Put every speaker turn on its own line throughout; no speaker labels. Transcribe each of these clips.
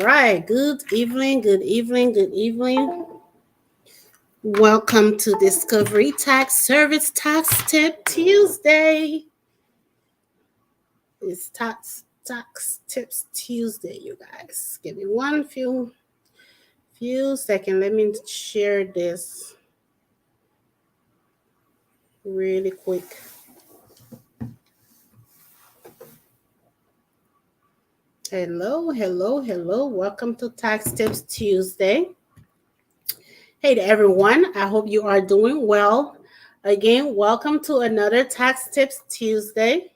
right. Good evening. Good evening. Good evening. Welcome to Discovery Tax Service Tax Tip Tuesday. It's Tax Tips Tuesday, you guys. Give me one few seconds. Let me share this really quick. Hello. Welcome to Tax Tips Tuesday. Hey to everyone. I hope you are doing well. Again, welcome to another Tax Tips Tuesday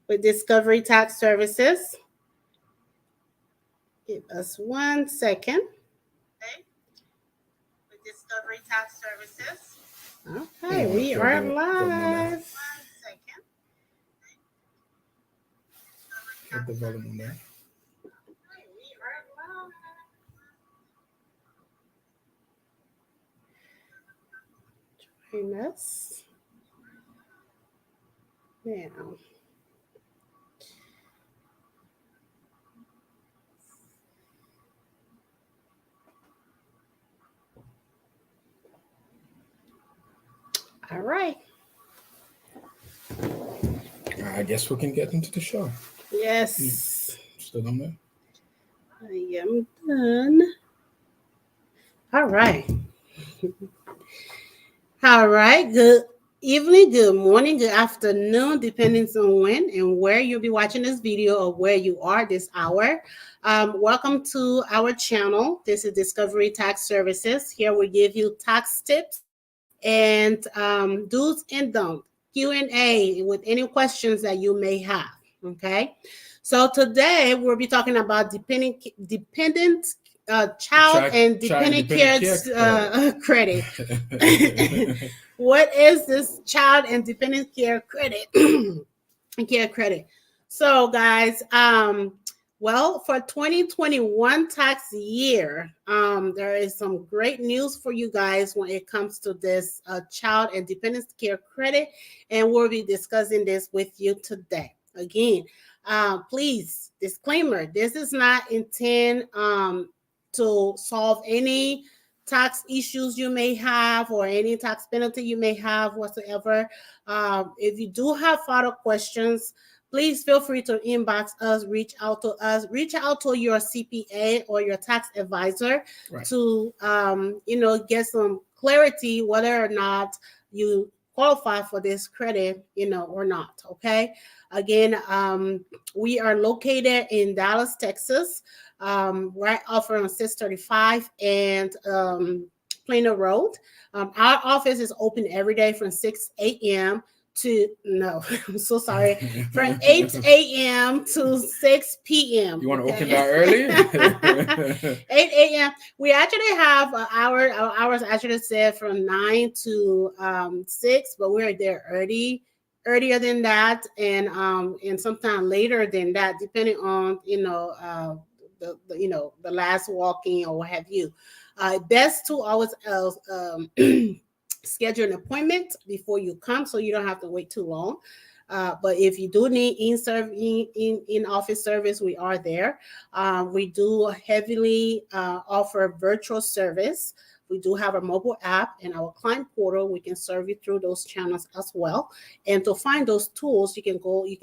with Discovery Tax Services. Give us 1 second. Okay. With Discovery Tax Services. Okay, we are live. 1 second.
Get the volume on there.
Join us now. All right.
I guess we can get into the show.
Yes.
Still on there?
I am done. All right. All right. Good evening, good morning, good afternoon, depending on when and where you'll be watching this video or where you are this hour. Welcome to our channel. This is Discovery Tax Services. Here we give you tax tips and do's and don'ts, Q&A with any questions that you may have. Okay. So today we'll be talking about dependent child and dependent care credit. What is this child and dependent care credit? Care credit. So, guys, well, for 2021 tax year, there is some great news for you guys when it comes to this child and dependent care credit, and we'll be discussing this with you today. Again, please, disclaimer: this is not intended to solve any tax issues you may have or any tax penalty you may have whatsoever. If you do have further questions, please feel free to inbox us, reach out to your CPA or your tax advisor to get some clarity whether or not you qualify for this credit, or not. Okay. Again, we are located in Dallas, Texas, right off on 635 and Plano Road. Our office is open every day from 6 a.m. I'm so sorry, from 8 a.m. to 6 p.m.
You want to open that early?
8 a.m. We actually have our hours actually set from 9 to 6, but we're there earlier than that, and sometime later than that, depending on the last walk-in or what have you. Best to always schedule an appointment before you come, so you don't have to wait too long. But if you do need in office service, we are there. We do heavily offer virtual service. We do have a mobile app and our client portal. We can serve you through those channels as well. And to find those tools, you can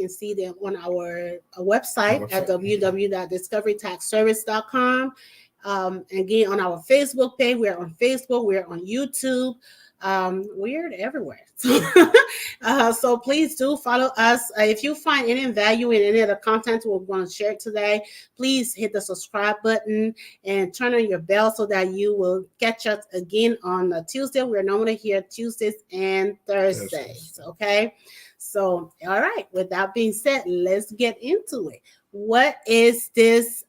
see them on our website at www.discoverytaxservice.com. Again, on our Facebook page, we're on Facebook, we're on YouTube. We're everywhere. So please do follow us. If you find any value in any of the content we're going to share today, please hit the subscribe button and turn on your bell so that you will catch us again on Tuesday. We're normally here Tuesdays and Thursdays. Okay. So, all right. With that being said, let's get into it. What is this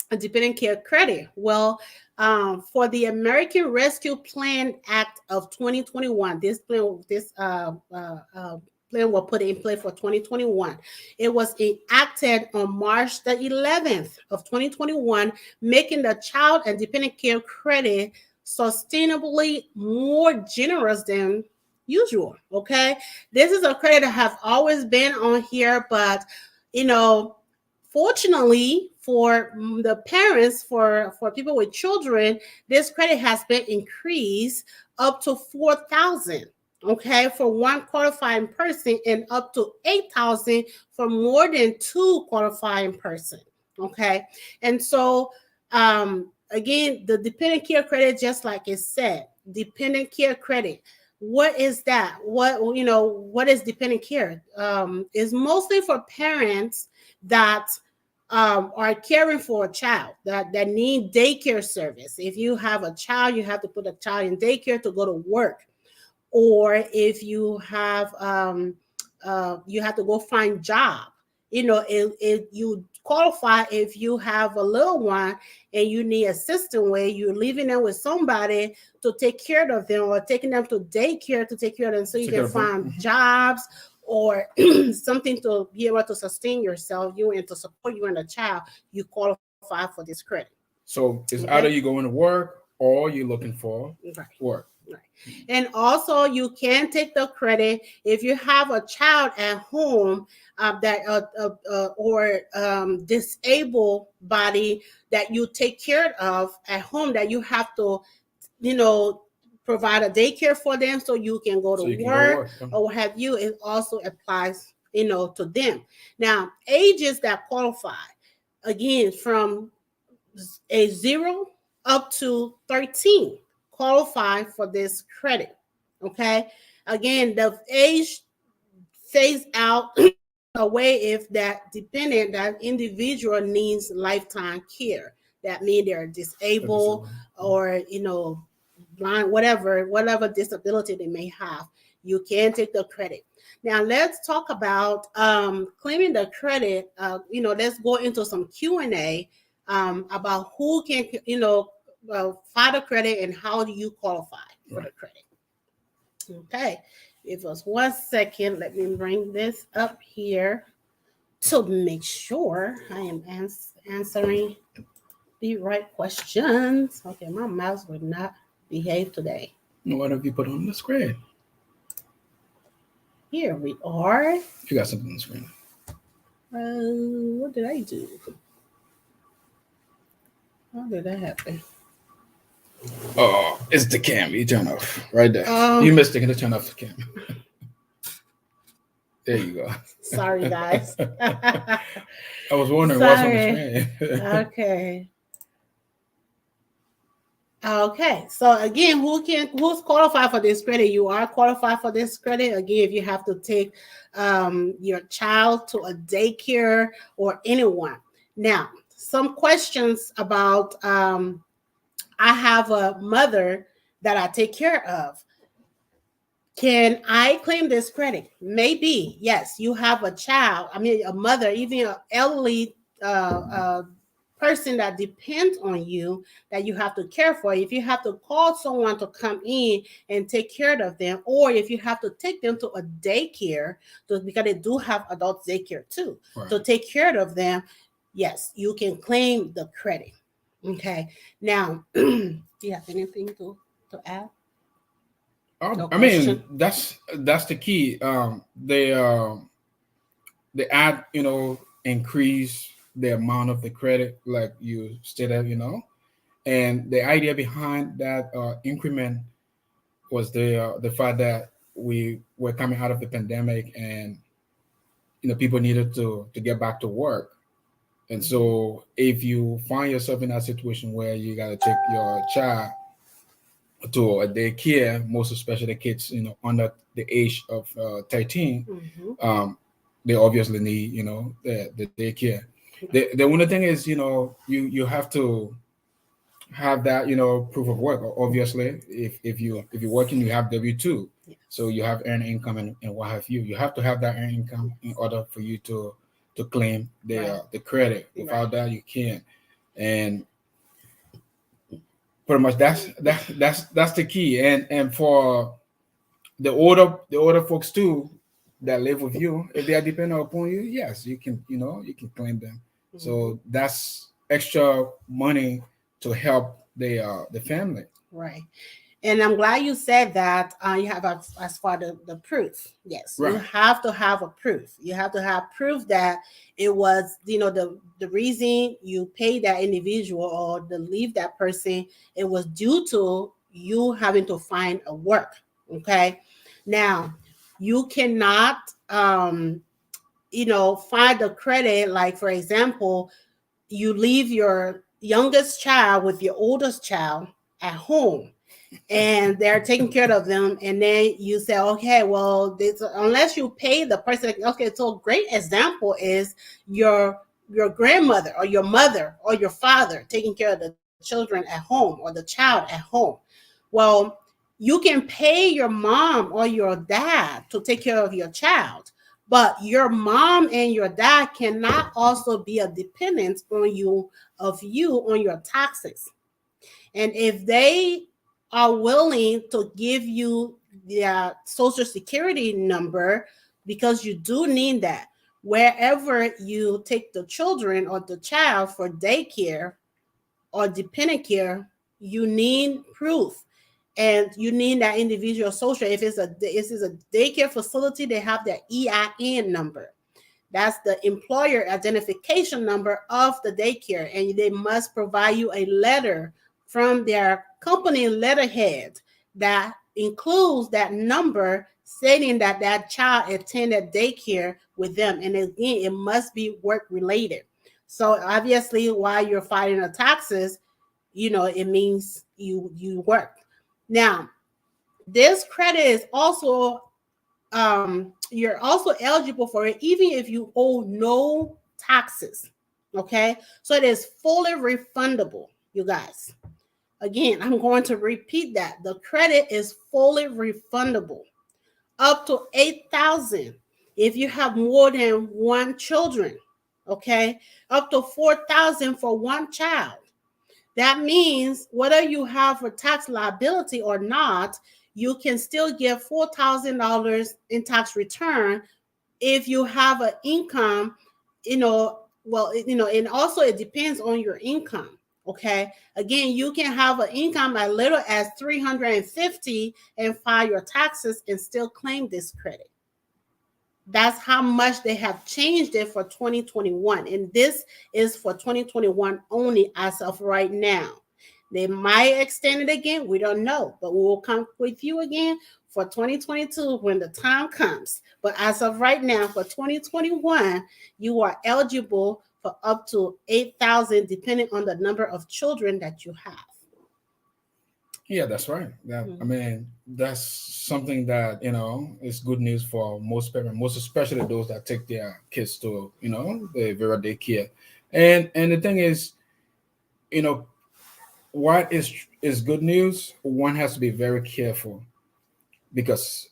dependent care credit? Well, for the American Rescue Plan Act of 2021, this plan was put in place for 2021. It was enacted on March the 11th of 2021, making the child and dependent care credit sustainably more generous than usual. Okay, this is a credit that has always been on here, but fortunately for the parents, for people with children, this credit has been increased up to 4,000. Okay, for one qualifying person, and up to 8,000 for more than two qualifying person. Okay, and so again, the dependent care credit, just like it said, dependent care credit. What is that? What is dependent care? Is mostly for parents that are caring for a child that need daycare service. If you have a child, you have to put a child in daycare to go to work, or if you have to go find job. If you qualify, if you have a little one and you need assistance where you're leaving them with somebody to take care of them, or taking them to daycare to take care of them, so you can find jobs or something to be able to sustain yourself, you, and to support you and the child, you qualify for this credit.
So it's either you going to work or you're looking for work.
Right. And also, you can take the credit if you have a child at home or disabled body that you take care of at home, that you have to, provide a daycare for them so you can go to work or what have you. It also applies, to them. Now, ages that qualify, again, from a 0 up to 13. Qualify for this credit. Okay, again, the age phase out away if that individual needs lifetime care. That means they're disabled or blind, whatever disability they may have. You can take the credit. Now let's talk about claiming the credit. Let's go into some Q&A about who can file the credit and how do you qualify for the credit. Okay, give us 1 second. Let me bring this up here to make sure I am answering the right questions. Okay, my mouse would not behave today.
What have you put on the screen?
Here we are.
You got something on the screen.
What did I do? How did that happen?
Oh, it's the cam. You turn off right there. You missed it. Turn off the cam. There you go.
Sorry, guys.
I was wondering what's on the screen.
Okay. Okay. So again, who's qualified for this credit? You are qualified for this credit. Again, if you have to take your child to a daycare or anyone. Now, some questions about I have a mother that I take care of. Can I claim this credit? Maybe. Yes, you have a child. A mother, even an elderly person that depends on you, that you have to care for. If you have to call someone to come in and take care of them, or if you have to take them to a daycare, because they do have adult daycare too, to take care of them, yes, you can claim the credit. Okay. Now, do you have anything to add?
No that's the key. They add, increase the amount of the credit, like you stated, and the idea behind that increment was the fact that we were coming out of the pandemic, and people needed to get back to work. And so if you find yourself in that situation where you got to take your child to a daycare, most especially the kids, under the age of 13, they obviously need, the daycare. The only thing is, you have to have that, proof of work. Obviously, if you're working, you have W-2, so you have earned income and what have you. You have to have that earned income in order for you to claim the credit. Without that, you can't. And pretty much that's the key. And for the older folks too that live with you, if they are dependent upon you, yes, you can claim them. So that's extra money to help the family.
Right. And I'm glad you said that you have as far the proof. Yes, you
Right.
have to have a proof. You have to have proof that it was, the reason you pay that individual or to leave that person, it was due to you having to find a work. Okay. Now, you cannot, find the credit. Like, for example, you leave your youngest child with your oldest child at home and they're taking care of them, and then you say, okay, well, unless you pay the person. Okay, so a great example is your grandmother or your mother or your father taking care of the children at home or the child at home. Well, you can pay your mom or your dad to take care of your child, but your mom and your dad cannot also be a dependent you on your taxes. And if they are willing to give you their social security number, because you do need that, wherever you take the children or the child for daycare or dependent care, you need proof. And you need that individual social. If this is a daycare facility, they have their EIN number. That's the employer identification number of the daycare, and they must provide you a letter from their company letterhead that includes that number stating that that child attended daycare with them. And again, it must be work related. So obviously, while you're filing the taxes, it means you work. Now, this credit is also you're also eligible for it even if you owe no taxes. Okay, so it is fully refundable, you guys. Again, I'm going to repeat that the credit is fully refundable up to 8,000 if you have more than one children. Okay, up to 4,000 for one child. That means whether you have a tax liability or not, you can still get $4,000 in tax return if you have an income, and also it depends on your income. Okay. Again, you can have an income as little as 350 and file your taxes and still claim this credit. That's how much they have changed it for 2021. And this is for 2021 only as of right now. They might extend it again. We don't know, but we will come with you again for 2022 when the time comes. But as of right now, for 2021, you are eligible for up to 8,000, depending on the number of children that you have.
Yeah, that's right. I mean, that's something that is good news for most parents, most especially those that take their kids to the Vera daycare. And the thing is, you know, what is good news. One has to be very careful because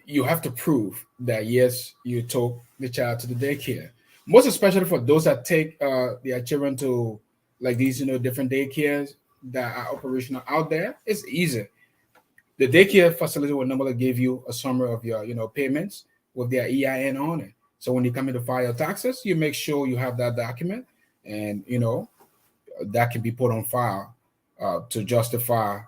you have to prove that yes, you took the child to the daycare. Most especially for those that take their children to like these different daycares that are operational out there. It's easy. The daycare facility will normally give you a summary of your payments with their EIN on it. So when you come in to file your taxes, you make sure you have that document, and that can be put on file to justify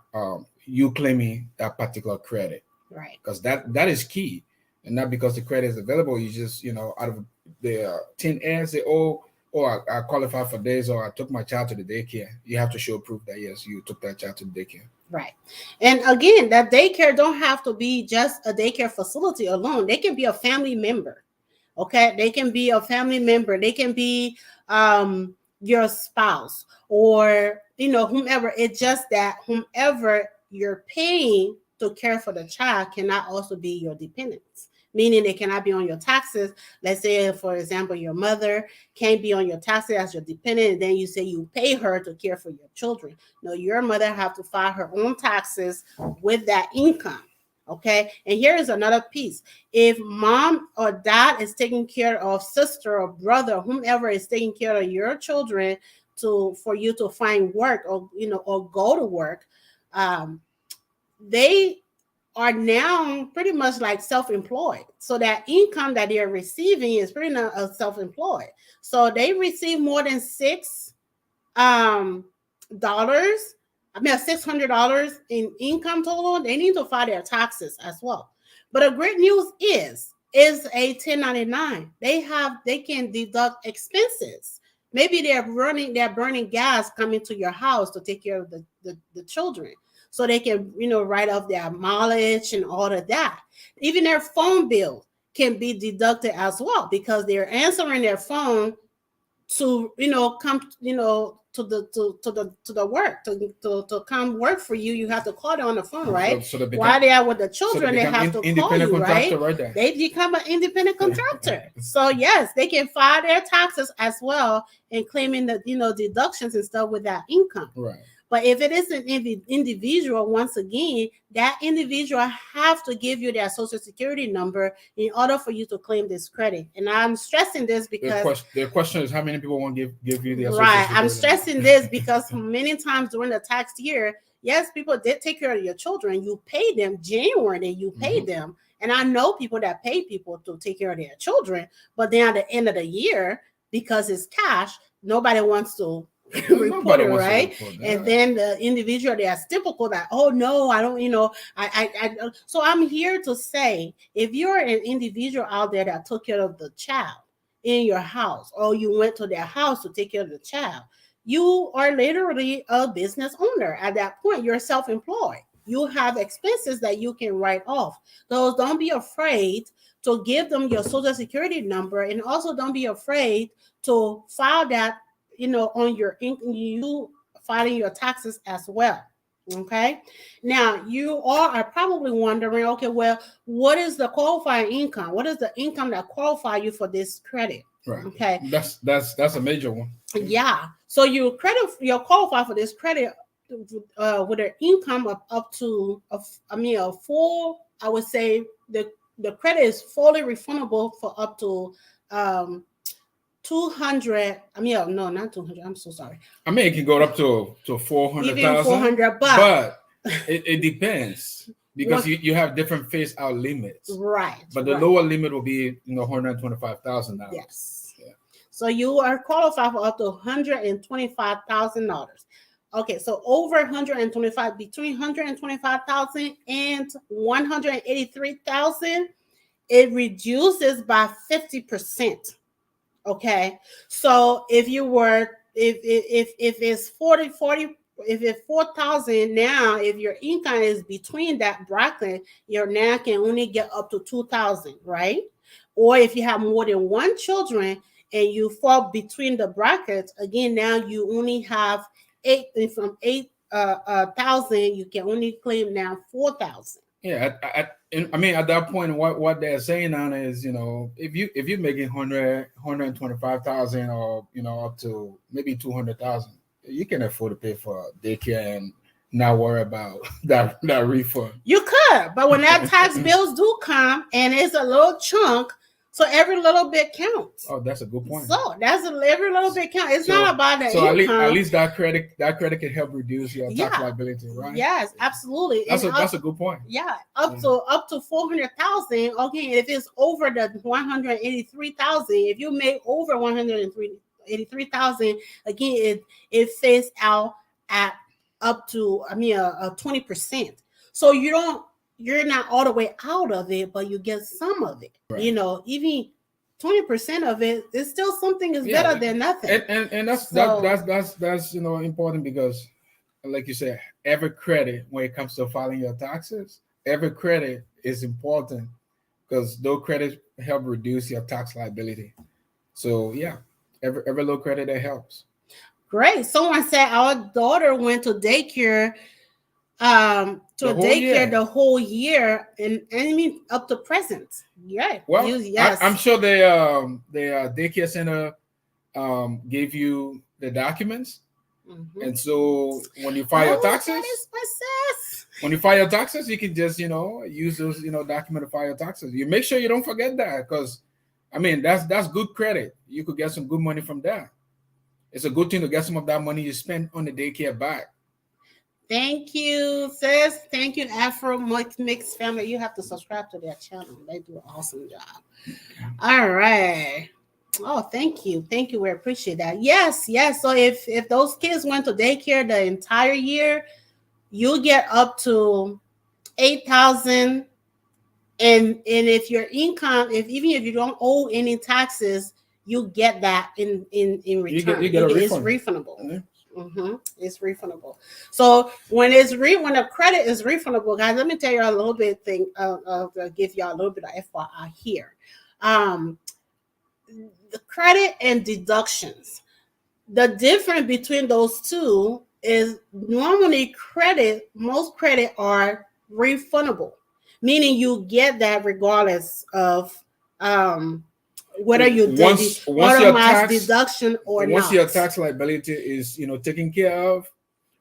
you claiming that particular credit.
Right.
Because that is key, and not because the credit is available. You just out of the 10 air say, oh, I qualify for days, or I took my child to the daycare. You have to show proof that yes, you took that child to the daycare.
Right. And again, that daycare don't have to be just a daycare facility alone. They can be a family member. Okay. They can be a family member. They can be your spouse or, whomever. It's just that whomever you're paying to care for the child cannot also be your dependents, meaning they cannot be on your taxes. Let's say, for example, your mother can't be on your taxes as your dependent, and then you say you pay her to care for your children. No, your mother have to file her own taxes with that income. Okay. And here is another piece. If mom or dad is taking care of sister or brother, whomever is taking care of your children for you to find work or go to work, they are now pretty much like self-employed. So that income that they're receiving is pretty much self-employed. So they receive more than $6 $600 in income total, they need to file their taxes as well. But the great news is a 1099. They can deduct expenses. Maybe they're burning gas coming to your house to take care of the children. So they can, write off their mileage and all of that. Even their phone bill can be deducted as well because they're answering their phone to, come, to the work to come work for you. You have to call them on the phone, right? While they are with the children, they have to call you, right? They become an independent contractor. So yes, they can file their taxes as well and claiming the deductions and stuff with that income.
Right.
But if it is an individual, once again, that individual have to give you their social security number in order for you to claim this credit. And I'm stressing this because
the question is how many people want to give you their social
right.
security
I'm stressing this because many times during the tax year, yes, people did take care of your children. You pay them January, you pay them. And I know people that pay people to take care of their children, but then at the end of the year, because it's cash, nobody wants to report it, right? And then the individual, they are typical that, oh no, I don't, I so I'm here to say, if you're an individual out there that took care of the child in your house, or you went to their house to take care of the child, you are literally a business owner. At that point, you're self-employed. You have expenses that you can write off. So don't be afraid to give them your social security number, and also don't be afraid to file that on your income, you filing your taxes as well. Okay. Now you are probably wondering, okay, well, what is the qualifying income? What is the income that qualify you for this credit?
Right.
Okay.
That's a major one.
Yeah. So you qualify for this credit with an income of up to a full, I would say the credit is fully refundable for up to 200. No, not 200. I'm so sorry.
It can go up to 400,000.
Even 400,
but it depends because you have different phase out limits.
Right.
But the lower limit will be $125,000.
Yes. Yeah. So you are qualified for up to $125,000. Okay, so over 125, between 125,000 and 183,000, it reduces by 50%. Okay, so if it's 40, if it's 4,000 now, if your income is between that bracket, your now can only get up to 2,000, right? Or if you have more than one children and you fall between the brackets, again, now you only have 8,000, you can only claim now 4,000.
Yeah, at that point, what they're saying now is, if you're making 125,000 or up to maybe 200,000, you can afford to pay for daycare and not worry about that refund.
You could, but when that tax bills do come and it's a little chunk, so every little bit counts.
Oh, that's a good point.
So every little bit counts. It's not about the income.
At least that credit can help reduce your tax liability, right?
Yes, absolutely.
That's a good point.
Yeah, up to 400,000. Okay, if it's over the 183,000, if you make over 183,000, again, it phased out at up to a 20%. So you're not all the way out of it, but you get some of it. Right. Even 20% of it is still something is better than nothing.
And that's important because, like you said, every credit when it comes to filing your taxes, every credit is important because those credits help reduce your tax liability. So yeah, every little credit that helps.
Great. Someone said our daughter went to daycare. The whole year and up to present. Yeah.
Well, yes. I'm sure the daycare center gave you the documents. Mm-hmm. And so when you file your taxes, you can just use those document to file your taxes. You make sure you don't forget that because that's good credit. You could get some good money from that. It's a good thing to get some of that money you spent on the daycare back.
Thank you, sis. Thank you, Afro Mix family. You have to subscribe to their channel. They do an awesome job. All right. Oh, thank you. Thank you. We appreciate that. Yes. So if those kids went to daycare the entire year, you get up to 8,000. And if your income, if even if you don't owe any taxes, you get that in return.
You get a
It's
refund.
refundable.
Yeah.
It's refundable. So when when a credit is refundable, guys, let me tell you a little bit thing. Give y'all a little bit of FYI here. The credit and deductions. The difference between those two is normally most credit are refundable, meaning you get that regardless of whether you did
once
the
your
automatic
tax
deduction or
once
not.
your tax liability is taken care of,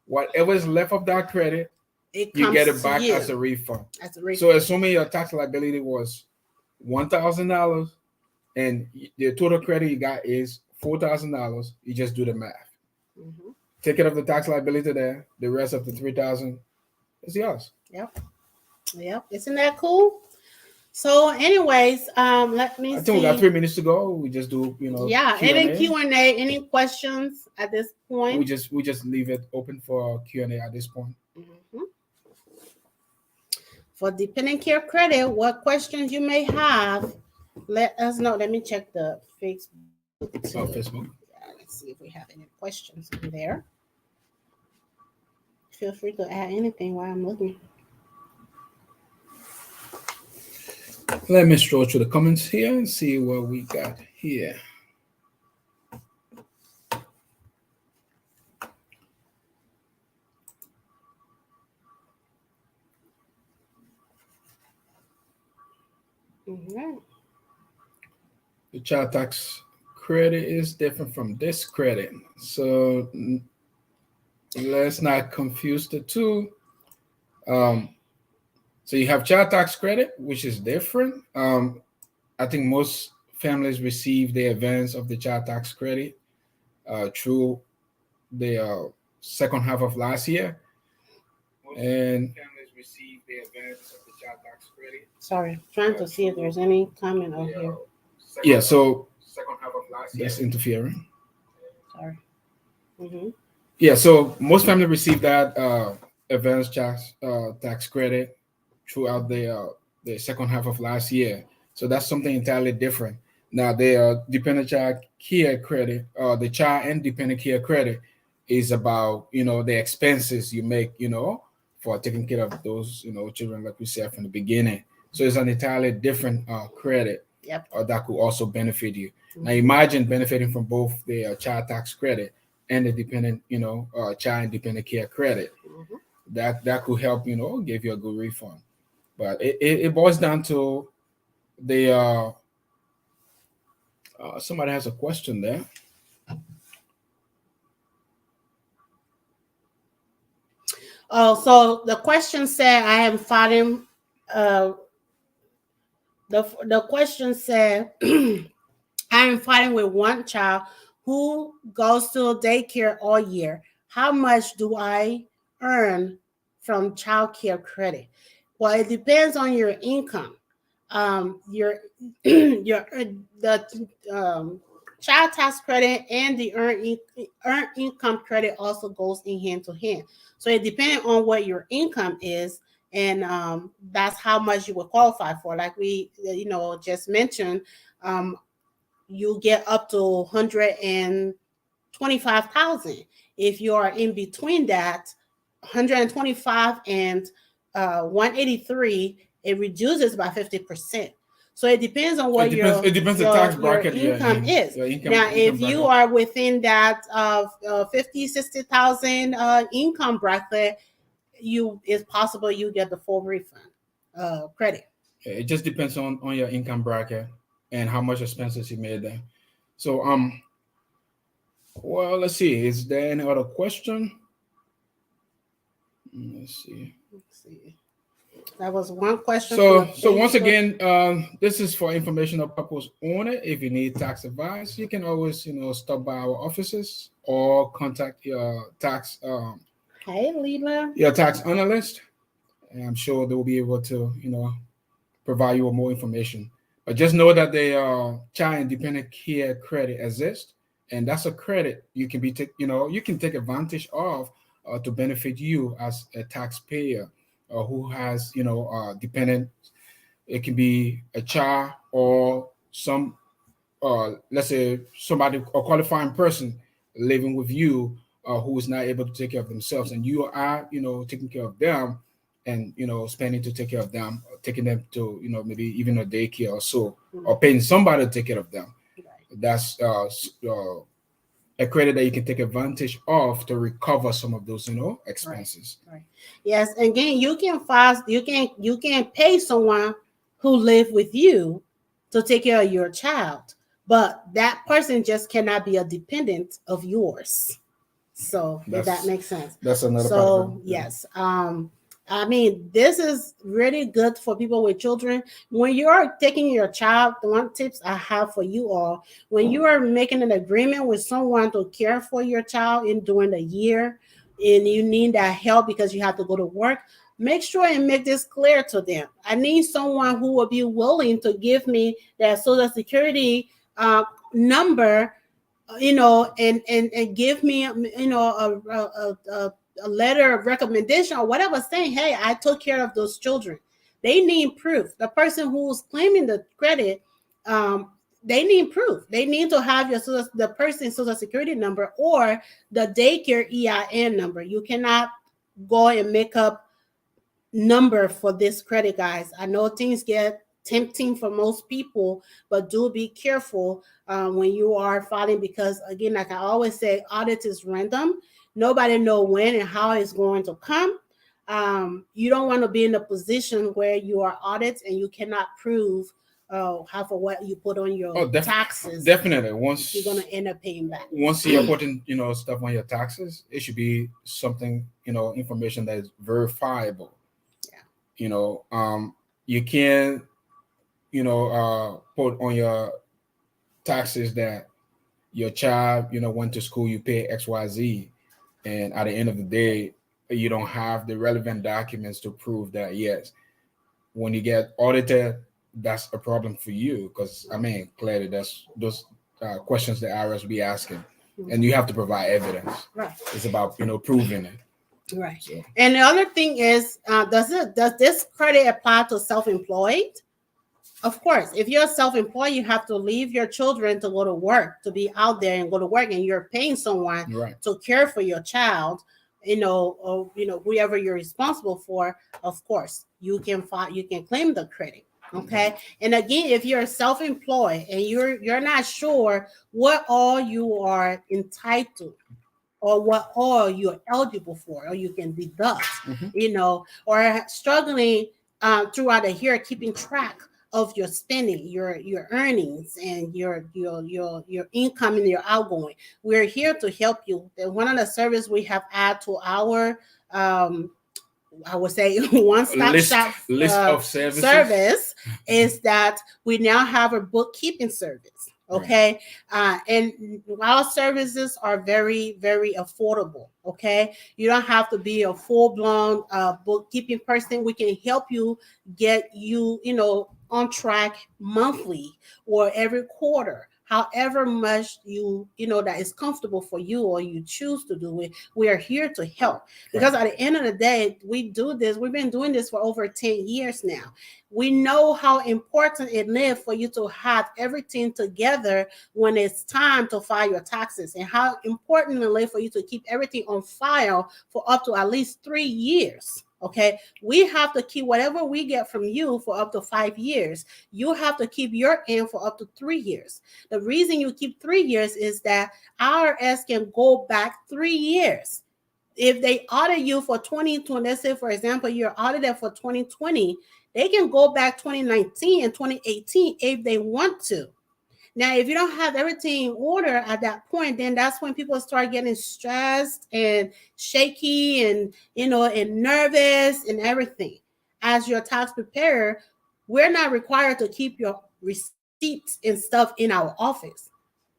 whatever is left of that credit, you get it back as a refund. So assuming your tax liability was $1,000 and the total credit you got is $4,000, you just do the math. Take it off the tax liability there. The rest of the $3,000 is yours.
Yep. Isn't that cool? So, anyways, let me see.
I think we got 3 minutes to go. We just do,
yeah.
Q&A.
Any Q&A? Any questions at this point?
We just leave it open for Q&A at this point.
For dependent care credit, what questions you may have, let us know. Let me check the Facebook.
Facebook.
Yeah, let's see if we have any questions in there. Feel free to add anything while I'm looking.
Let me scroll through the comments here and see what we got here. The child tax credit is different from this credit. So let's not confuse the two. So you have child tax credit, which is different. I think most families receive the advance of the child tax credit through the second half of last year. And families receive the advance of the child tax credit.
Sorry, trying to see if there's any comment over here.
Yeah, so second half of last year. That's interfering.
Sorry.
Yeah, so most families receive that advance tax credit throughout the second half of last year. So that's something entirely different. Now, the dependent child care credit, the child and dependent care credit is about, the expenses you make, for taking care of those, children, like we said from the beginning. So it's an entirely different credit.
Yep.
That could also benefit you. Now, imagine benefiting from both the child tax credit and the dependent, child and dependent care credit. That could help, give you a good refund. But it boils down to the somebody has a question there.
Oh, so the question said I am fighting. The question said I am fighting with one child who goes to daycare all year. How much do I earn from child care credit? Well, it depends on your income. The child tax credit and the earned income credit also goes in hand to hand. So it depends on what your income is, and that's how much you will qualify for. Like we, just mentioned, you get up to 125,000. If you are in between that 125 and 183, it reduces by 50%. So it depends on what your
tax bracket
income is. Now, if you are within that 50, 60,000 income bracket, it's possible you get the full refund credit.
It just depends on your income bracket and how much expenses you made there. So well, let's see. Is there any other question? Let's see.
That was one question.
So once again, this is for informational purpose only. If you need tax advice, you can always, stop by our offices or contact your tax.
Hey, Leela.
Your tax analyst, and I'm sure they will be able to, provide you with more information. But just know that the child and dependent care credit exists, and that's a credit you can you can take advantage of to benefit you as a taxpayer who has, dependent. It can be a child or some, let's say somebody, a qualifying person living with you who is not able to take care of themselves, and you are, taking care of them, and spending to take care of them, taking them to, maybe even a daycare or so, or paying somebody to take care of them.
Right.
That's a credit that you can take advantage of to recover some of those, expenses.
Right. Yes. Again, you can pay someone who live with you to take care of your child, but that person just cannot be a dependent of yours. So if that
That's
makes sense.
that's another part of
So
it.
yes, I mean, this is really good for people with children. When you're taking your child, the one tips I have for you all, when you are making an agreement with someone to care for your child in during the year, and you need that help because you have to go to work, make sure and make this clear to them. I need someone who will be willing to give me that social security number, and give me, a letter of recommendation or whatever, saying, hey, I took care of those children. They need proof. The person who's claiming the credit, they need proof. They need to have the person's social security number or the daycare EIN number. You cannot go and make up number for this credit, guys. I know things get tempting for most people, but do be careful when you are filing, because again, like I always say, audit is random. Nobody know when and how it's going to come. You don't want to be in a position where you are audited and you cannot prove half of what you put on your taxes.
Definitely. Once
you're going to end up paying back.
Once you're putting, stuff on your taxes, it should be something, information that is verifiable. Yeah. You can't, put on your taxes that your child, went to school, you pay XYZ, and at the end of the day, you don't have the relevant documents to prove that. Yes, when you get audited, that's a problem for you, because clearly that's those questions the IRS will be asking, and you have to provide evidence.
Right.
It's about proving it.
Right. So. And the other thing is, does this credit apply to self-employed? Of course, if you're self-employed, you have to leave your children to go to work, to be out there and go to work, and you're paying someone to care for your child, or whoever you're responsible for. Of course, you can claim the credit. Okay. Mm-hmm. And again, if you're self-employed and you're not sure what all you are entitled or what all you're eligible for, or you can deduct, or struggling throughout the year, keeping track of your spending, your earnings, and your income and your outgoing. We're here to help you. And one of the services we have added to our I would say one-stop shop
list of services.
Service is that we now have a bookkeeping service. Okay. Right. And our services are very, very affordable. Okay. You don't have to be a full-blown bookkeeping person. We can help you get you, on track monthly or every quarter, however much that is comfortable for you or you choose to do it. We are here to help, because at the end of the day, we've been doing this for over 10 years now. We know how important it is for you to have everything together when it's time to file your taxes, and how important it is for you to keep everything on file for up to at least 3 years. Okay, we have to keep whatever we get from you for up to 5 years. You have to keep your end for up to 3 years. The reason you keep 3 years is that IRS can go back 3 years. If they audit you for 2020, let's say, for example, you're audited for 2020, they can go back 2019 and 2018 if they want to. Now, if you don't have everything in order at that point, then that's when people start getting stressed and shaky and, and nervous and everything. As your tax preparer, we're not required to keep your receipts and stuff in our office.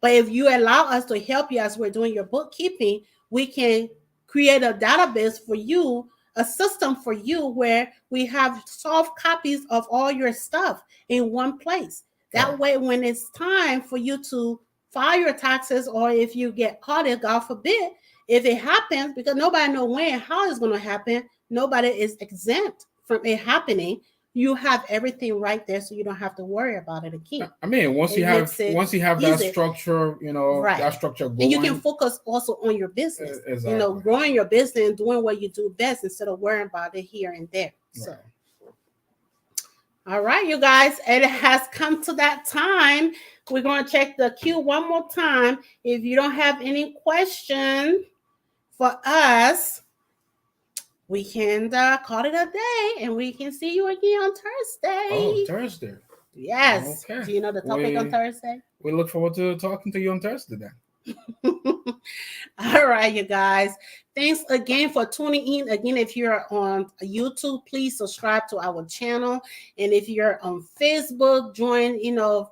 But if you allow us to help you as we're doing your bookkeeping, we can create a database for you, a system for you where we have soft copies of all your stuff in one place. That way, when it's time for you to file your taxes, or if you get audited, God forbid, if it happens, because nobody know when, how it's going to happen, nobody is exempt from it happening. You have everything right there, so you don't have to worry about it again.
I mean,
It makes it
once you have that
easy.
structure, you know,
Right.
that structure
And you can
going,
focus also on your business,
exactly.
you know, growing your business and doing what you do best instead of worrying about it here and there. So,
Right.
all right, you guys, it has come to that time. We're going to check the queue one more time. If you don't have any question for us, we can call it a day and we can see you again on Thursday.
Oh, Thursday.
Yes.
Okay.
Do you know the topic on Thursday?
We look forward to talking to you on Thursday then.
All right, you guys. Thanks again for tuning in. Again, if you're on YouTube, please subscribe to our channel. And if you're on Facebook, join,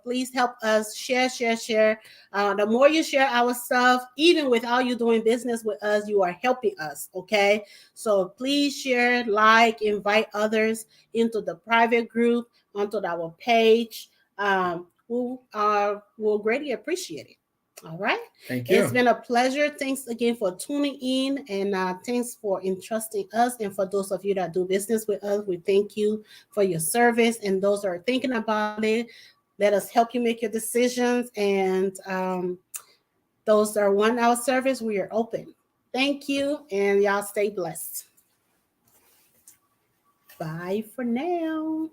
please help us share. The more you share our stuff, even without you doing business with us, you are helping us. Okay. So please share, invite others into the private group, onto our page. We'll greatly appreciate it. All right.
Thank you.
It's been a pleasure. Thanks again for tuning in, and thanks for entrusting us. And for those of you that do business with us, we thank you for your service. And those that are thinking about it, let us help you make your decisions. And those that are want our service, we are open. Thank you, and y'all stay blessed. Bye for now.